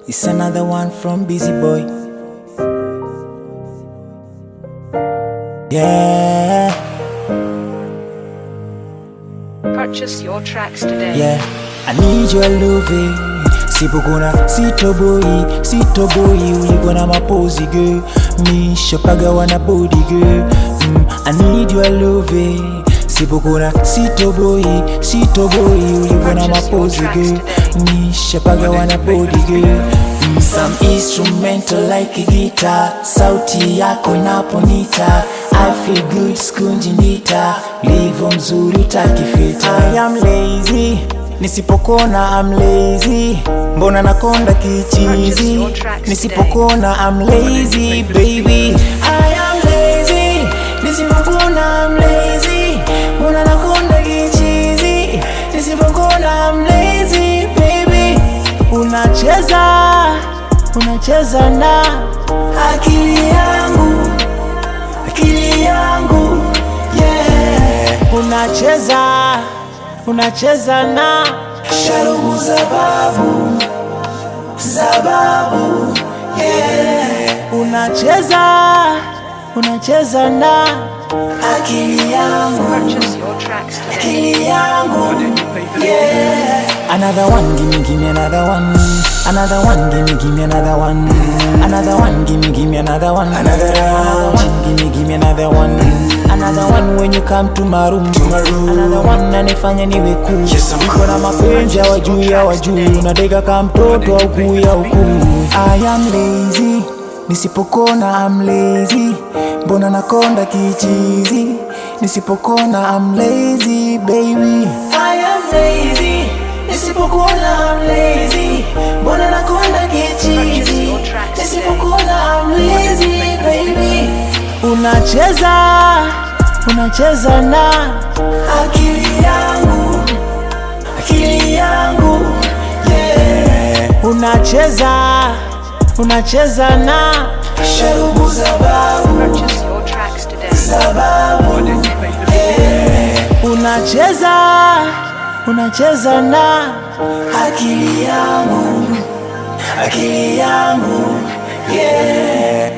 It's another one from Busy Boy. Yeah. Purchase your tracks today. Yeah. I need your love. Sipokona sitoboi ulivyo na mapozi girl. Mishapaga wana body girl. I need your love. Sipokona sitoboi ulivyo na mapozi girl. Mishapaga wana body girl. Some instrumental like a guitar. Sauti yako inaponita I feel good skunjinita. Livo mzuri utakifita. I am lazy, nisipokona I'm lazy. Mbona nakonda kichizi. Nisipokona I'm lazy baby. I am lazy, nisipokona I'm lazy. Mbona nakonda kichizi. Nisipokona I'm lazy baby. Unacheza na akili yangu yeah. Unacheza na sharubu zababu yeah. Unacheza na akili yangu yeah. Another one, give me another one. Another one, give me another one. Another one, give me another one. Another one, give me another one. Another one when you come to my room. Another one nanifanya niwe cool. Niko na mapenzi hawajui unadeka kama mtoto au kuya huku. I am lazy, nisipokona I'm lazy. Mbona nakonda kichizi. Nisipokona I'm lazy baby. I am lazy, nisipokona I'm lazy. Mbona nakonda kichizi. Nisipokona I'm lazy baby. Unacheza na akili yangu yeah. Unacheza na sharubu zababu yeah. Unacheza na akili yangu yeah.